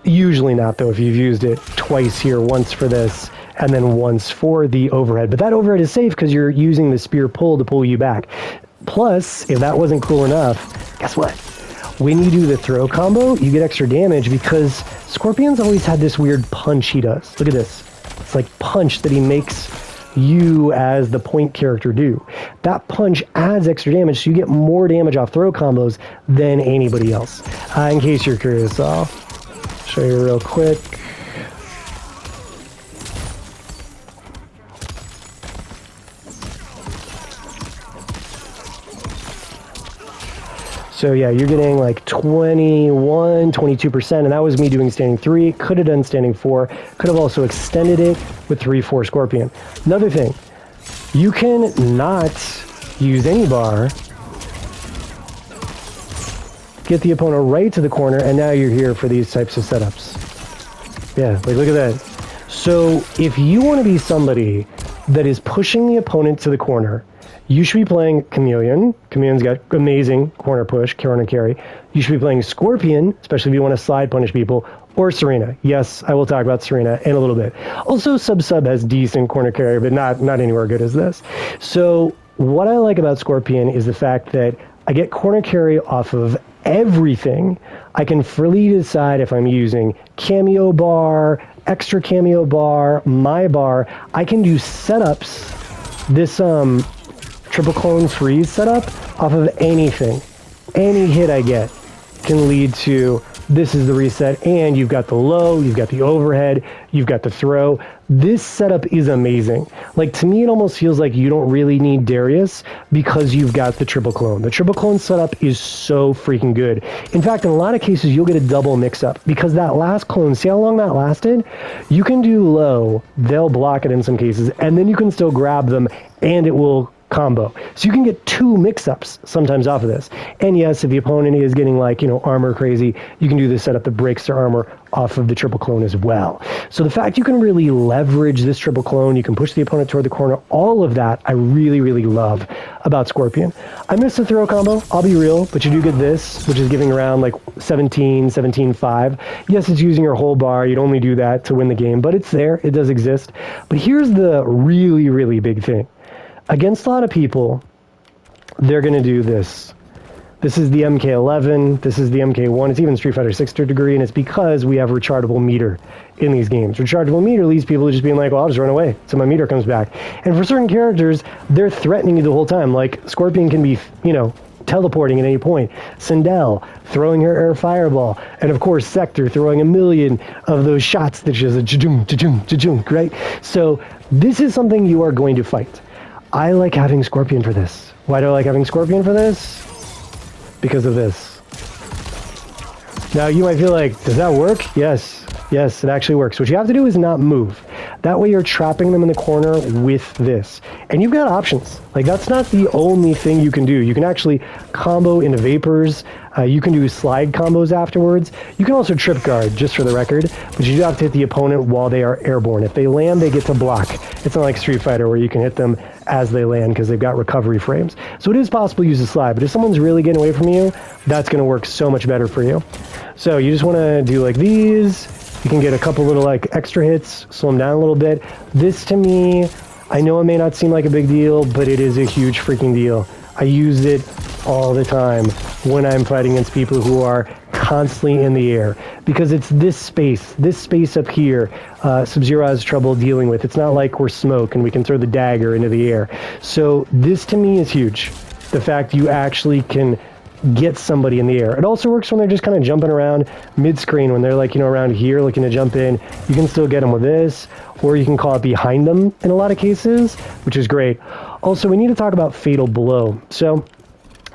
Usually not, though, if you've used it twice here, once for this, and then once for the overhead. But that overhead is safe because you're using the spear pull to pull you back. Plus, if that wasn't cool enough, guess what? When you do the throw combo, you get extra damage because Scorpion's always had this weird punch he does. Look at this. It's like punch that he makes you as the point character do. That punch adds extra damage, so you get more damage off throw combos than anybody else. In case you're curious, I'll show you real quick. So yeah, you're getting like 21, 22%, and that was me doing standing 3. Could have done standing 4. Could have also extended it with 3-4 Scorpion. Another thing, you can not use any bar, get the opponent right to the corner, and now you're here for these types of setups. Yeah, like look at that. So if you want to be somebody that is pushing the opponent to the corner, you should be playing Kameo. Kameo's got amazing corner push, corner carry. You should be playing Scorpion, especially if you want to slide punish people, or Sareena. Yes, I will talk about Sareena in a little bit. Also, Sub has decent corner carry, but not anywhere good as this. So what I like about Scorpion is the fact that I get corner carry off of everything. I can freely decide if I'm using Cameo bar, extra Cameo bar, my bar. I can do setups. This triple clone freeze setup off of anything. Any hit I get can lead to this is the reset, and you've got the low, you've got the overhead, you've got the throw. This setup is amazing. Like, to me, it almost feels like you don't really need Darius because you've got the triple clone. The triple clone setup is so freaking good. In fact, in a lot of cases, you'll get a double mix-up because that last clone, see how long that lasted? You can do low, they'll block it in some cases, and then you can still grab them, and it will combo. So you can get 2 mix-ups sometimes off of this. And yes, if the opponent is getting like, armor crazy, you can do this setup that breaks their armor off of the triple clone as well. So the fact you can really leverage this triple clone, you can push the opponent toward the corner, all of that I really, really love about Scorpion. I miss the throw combo, I'll be real, but you do get this, which is giving around like 17-5. Yes, it's using your whole bar, you'd only do that to win the game, but it's there, it does exist. But here's the really, really big thing. Against a lot of people, they're going to do this. This is the MK11, this is the MK1, it's even Street Fighter 6 to a degree, and it's because we have rechargeable meter in these games. Rechargeable meter leads people to just being like, well, I'll just run away till my meter comes back. And for certain characters, they're threatening you the whole time. Like, Scorpion can be, teleporting at any point. Sindel throwing her air fireball. And of course, Sektor throwing a million of those shots that just a right? So this is something you are going to fight. I like having Scorpion for this. Why do I like having Scorpion for this? Because of this. Now you might feel like, does that work? Yes, it actually works. What you have to do is not move. That way you're trapping them in the corner with this. And you've got options. Like, that's not the only thing you can do. You can actually combo into vapors. You can do slide combos afterwards. You can also trip guard, just for the record, but you do have to hit the opponent while they are airborne. If they land, they get to block. It's not like Street Fighter where you can hit them as they land because they've got recovery frames. So it is possible to use a slide, but if someone's really getting away from you, that's going to work so much better for you. So you just want to do like these. You can get a couple little like extra hits, slow them down a little bit. This to me, I know it may not seem like a big deal, but it is a huge freaking deal. I use it all the time when I'm fighting against people who are constantly in the air, because it's this space up here, Sub-Zero has trouble dealing with. It's not like we're smoke and we can throw the dagger into the air. So this to me is huge. The fact you actually can get somebody in the air. It also works when they're just kind of jumping around mid-screen, when they're like, around here looking to jump in. You can still get them with this, or you can call it behind them in a lot of cases, which is great. Also, we need to talk about Fatal Blow. So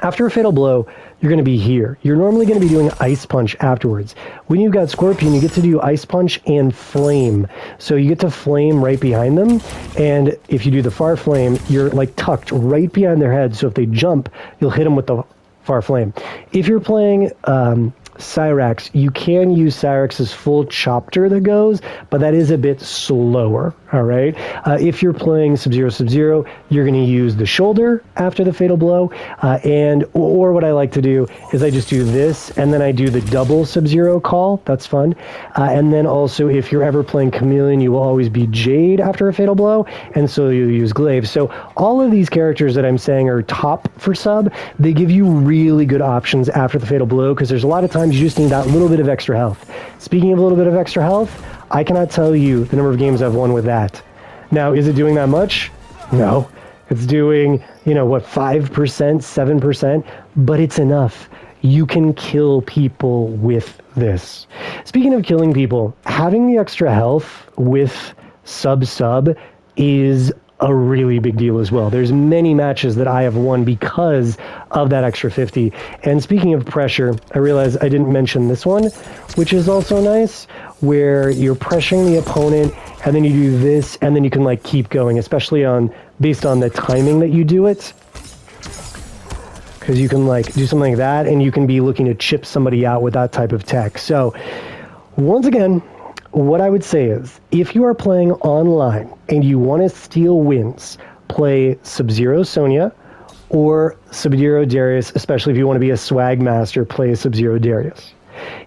After a fatal blow, you're going to be here. You're normally going to be doing Ice Punch afterwards. When you've got Scorpion, you get to do Ice Punch and Flame. So you get to Flame right behind them, and if you do the Far Flame, you're like tucked right behind their head, so if they jump, you'll hit them with the Far Flame. If you're playing Cyrax, you can use Cyrax's full chopter that goes, but that is a bit slower, all right? If you're playing Sub-Zero, you're going to use the shoulder after the fatal blow, or what I like to do is I just do this, and then I do the double Sub-Zero call. That's fun. And then also, if you're ever playing Chameleon, you will always be Jade after a fatal blow, and so you use Glaive. So all of these characters that I'm saying are top for sub. They give you really good options after the fatal blow, because there's a lot of times you just need that little bit of extra health. Speaking of a little bit of extra health, I cannot tell you the number of games I've won with that. Now, is it doing that much? No. It's doing, 5%, 7%, but it's enough. You can kill people with this. Speaking of killing people, having the extra health with sub is a really big deal as well. There's many matches that I have won because of that extra 50. And speaking of pressure, I realized I didn't mention this one, which is also nice, where you're pressuring the opponent and then you do this and then you can like keep going, especially based on the timing that you do it. Because you can like do something like that and you can be looking to chip somebody out with that type of tech. So once again, what I would say is, if you are playing online and you want to steal wins, play Sub-Zero Sonya or Sub-Zero Darius, especially if you want to be a swag master, play Sub-Zero Darius.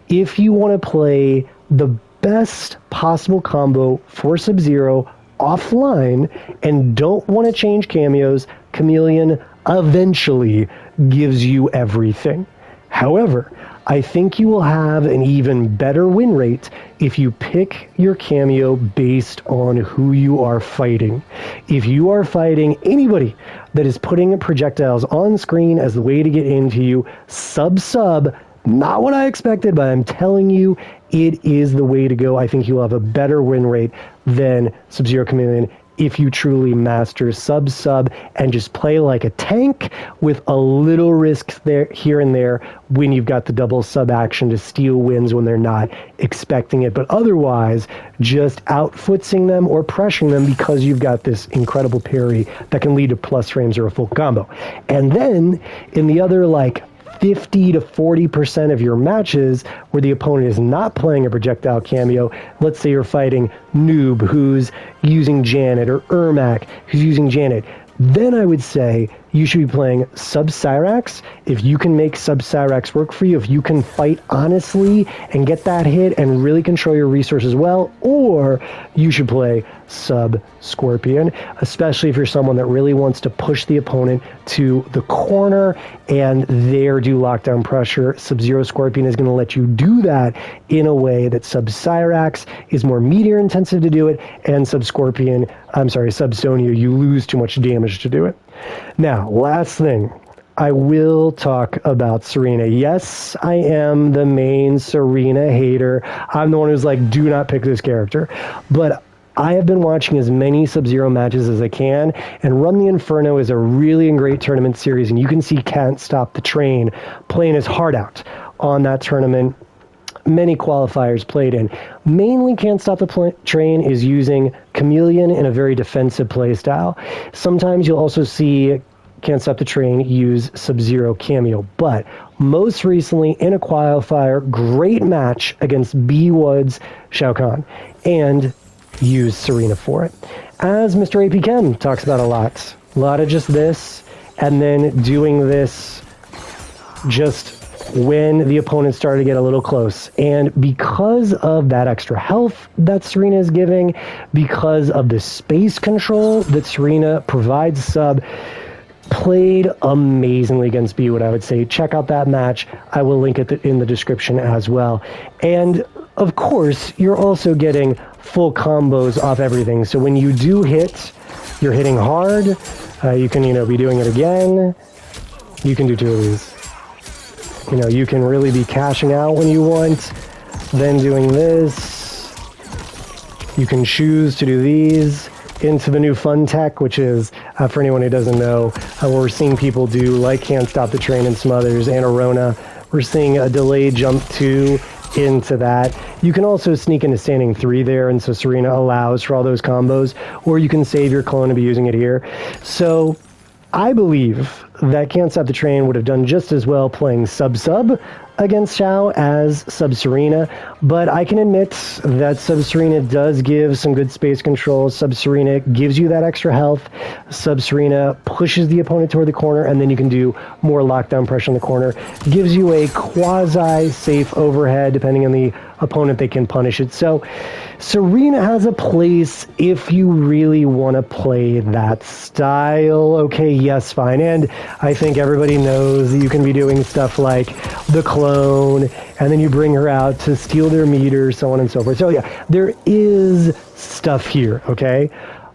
If you want to play the best possible combo for Sub-Zero offline and don't want to change cameos, Chameleon eventually gives you everything. However, I think you will have an even better win rate if you pick your cameo based on who you are fighting. If you are fighting anybody that is putting projectiles on screen as the way to get into you, sub, not what I expected, but I'm telling you, it is the way to go. I think you'll have a better win rate than Sub-Zero Chameleon if you truly master sub and just play like a tank with a little risk there, here and there, when you've got the double sub action to steal wins when they're not expecting it. But otherwise, just outfootsing them or pressuring them because you've got this incredible parry that can lead to plus frames or a full combo. And then in the other 50 to 40% of your matches where the opponent is not playing a projectile cameo, let's say you're fighting Noob who's using Janet or Ermac who's using Janet, then I would say you should be playing sub Cyrax. If you can make sub Cyrax work for you, if you can fight honestly and get that hit and really control your resources well, or you should play sub Scorpion, especially if you're someone that really wants to push the opponent to the corner and there do lockdown pressure. Sub-Zero Scorpion is going to let you do that in a way that sub Cyrax is more meteor intensive to do it, and sub Sonya, you lose too much damage to do it. Now, last thing, I will talk about Sareena. Yes, I am the main Sareena hater. I'm the one who's like, do not pick this character. But I have been watching as many Sub-Zero matches as I can, and Run the Inferno is a really great tournament series, and you can see Can't Stop the Train playing his heart out on that tournament. Many qualifiers played in. Mainly Can't Stop the Train is using Chameleon in a very defensive playstyle. Sometimes you'll also see Can't Stop the Train use Sub-Zero cameo, but most recently in a qualifier, great match against B Wood's Shao Kahn, and use Sareena for it. As Mr. AP Chem talks about a lot of just this, and then doing this just when the opponent started to get a little close. And because of that extra health that Sareena is giving, because of the space control that Sareena provides sub, played amazingly against B-Wood, I would say. Check out that match. I will link it in the description as well. And of course, you're also getting full combos off everything. So when you do hit, you're hitting hard. You can, be doing it again. You can do two of these. You can really be cashing out when you want, then doing this. You can choose to do these into the new fun tech, which is, for anyone who doesn't know, we're seeing people do, like Can't Stop the Train and some others, and Arona. We're seeing a delayed jump 2 into that. You can also sneak into standing 3 there, and so Sareena allows for all those combos, or you can save your clone and be using it here. So I believe that Can't Stop the Train would have done just as well playing Sub against Shao as Sub Sareena, but I can admit that Sub Sareena does give some good space control. Sub Sareena gives you that extra health. Sub Sareena pushes the opponent toward the corner, and then you can do more lockdown pressure in the corner. Gives you a quasi-safe overhead, depending on the opponent, they can punish it. So Sareena has a place if you really want to play that style. Okay, yes, fine. And I think everybody knows that you can be doing stuff like the clone, and then you bring her out to steal their meter, so on and so forth. So yeah, there is stuff here, okay?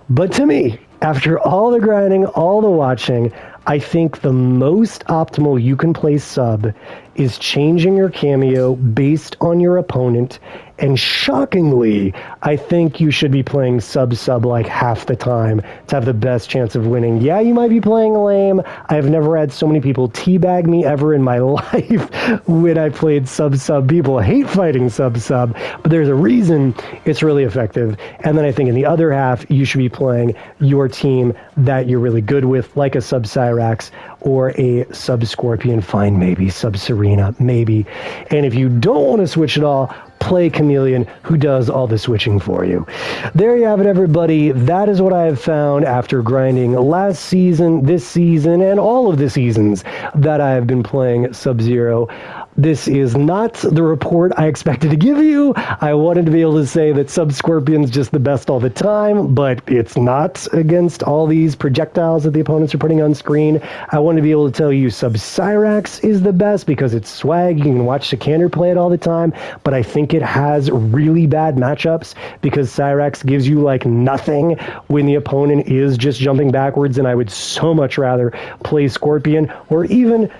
But to me, after all the grinding, all the watching, I think the most optimal you can play Sub is changing your cameo based on your opponent. And shockingly, I think you should be playing Sub like half the time to have the best chance of winning. Yeah, you might be playing lame. I've never had so many people teabag me ever in my life when I played Sub. People hate fighting Sub, but there's a reason it's really effective. And then I think in the other half, you should be playing your team that you're really good with, like a Sub Cyrax or a Sub Scorpion. Fine, maybe Sub Sareena, maybe. And if you don't want to switch at all, play Chameleon, who does all the switching for you. There you have it, everybody. That is what I have found after grinding last season, this season, and all of the seasons that I have been playing Sub-Zero. This is not the report I expected to give you. I wanted to be able to say that Sub Scorpion's just the best all the time, but it's not against all these projectiles that the opponents are putting on screen. I wanted to be able to tell you Sub Cyrax is the best because it's swag. You can watch Sikander play it all the time, but I think it has really bad matchups because Cyrax gives you like nothing when the opponent is just jumping backwards, and I would so much rather play Scorpion or even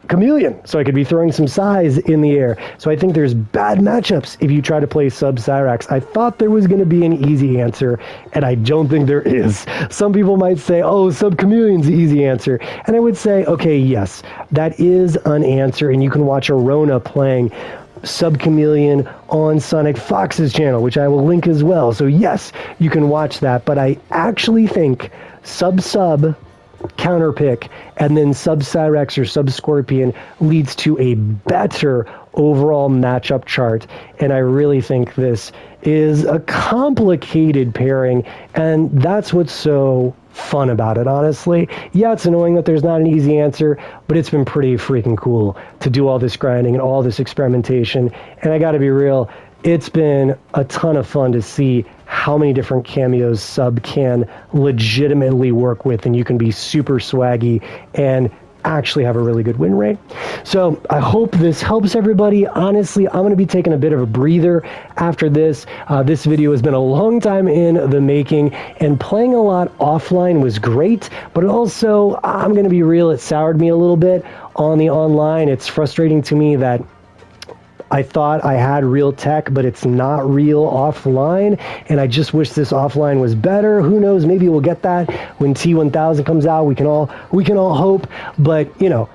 Chameleon, so I could be throwing some size in the air. So I think there's bad matchups if you try to play Sub Cyrax. I thought there was going to be an easy answer, and I don't think there is. Some people might say, oh, Sub Chameleon's the easy answer. And I would say, okay, yes, that is an answer, and you can watch Arona playing Sub Chameleon on Sonic Fox's channel, which I will link as well. So yes, you can watch that, but I actually think Sub counterpick and then Sub Cyrax or Sub Scorpion leads to a better overall matchup chart, and I really think this is a complicated pairing, and that's what's so fun about it, honestly. Yeah, it's annoying that there's not an easy answer, but it's been pretty freaking cool to do all this grinding and all this experimentation, and I gotta be real, it's been a ton of fun to see how many different cameos Sub can legitimately work with, and you can be super swaggy and actually have a really good win rate. So I hope this helps everybody. Honestly, I'm going to be taking a bit of a breather after this. This video has been a long time in the making, and playing a lot offline was great, but also, I'm going to be real, it soured me a little bit on the online. It's frustrating to me that I thought I had real tech, but it's not real offline, and I just wish this offline was better. Who knows? Maybe we'll get that when T1000 comes out. We can all hope, but you know,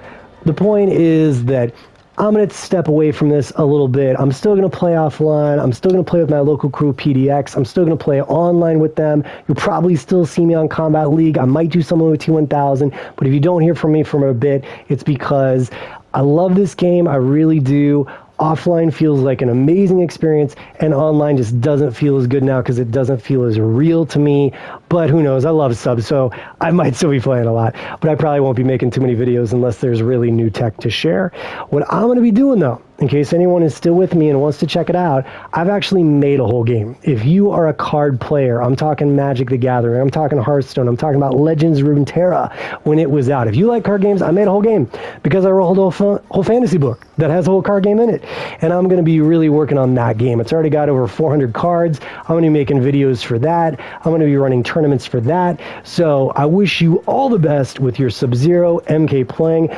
the point is that I'm going to step away from this a little bit. I'm still going to play offline. I'm still going to play with my local crew, PDX. I'm still going to play online with them. You'll probably still see me on Combat League. I might do something with T1000, but if you don't hear from me for a bit, it's because I love this game. I really do. Offline feels like an amazing experience, and online just doesn't feel as good now because it doesn't feel as real to me. But who knows? I love Sub, so I might still be playing a lot. But I probably won't be making too many videos unless there's really new tech to share. What I'm going to be doing, though, in case anyone is still with me and wants to check it out, I've actually made a whole game. If you are a card player, I'm talking Magic the Gathering, I'm talking Hearthstone, I'm talking about Legends Runeterra when it was out. If you like card games, I made a whole game because I wrote a whole fantasy book that has a whole card game in it. And I'm going to be really working on that game. It's already got over 400 cards. I'm going to be making videos for that. I'm going to be running tournaments for that. So I wish you all the best with your Sub-Zero MK playing.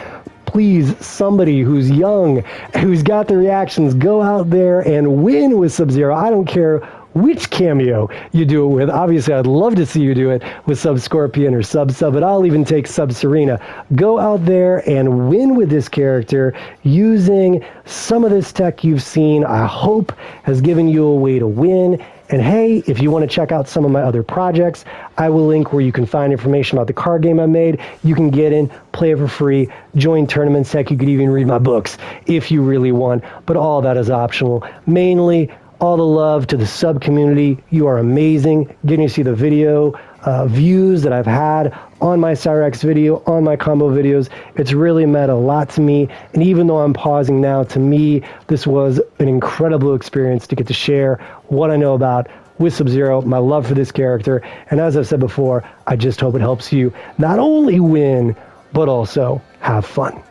please, somebody who's young, who's got the reactions, go out there and win with Sub-Zero. I don't care which cameo you do it with. Obviously, I'd love to see you do it with Sub Scorpion or Sub Sub, but I'll even take Sub Sareena. Go out there and win with this character using some of this tech you've seen. I hope has given you a way to win. And hey, if you want to check out some of my other projects, I will link where you can find information about the card game I made. You can get in, play it for free, join tournaments. Heck, you could even read my books if you really want, but all that is optional. Mainly, all the love to the sub community. You are amazing. Getting to see the video views that I've had on my Cyrax video, on my combo videos, it's really meant a lot to me. And even though I'm pausing now, to me, this was an incredible experience to get to share what I know about with Sub-Zero, my love for this character. And as I've said before, I just hope it helps you not only win, but also have fun.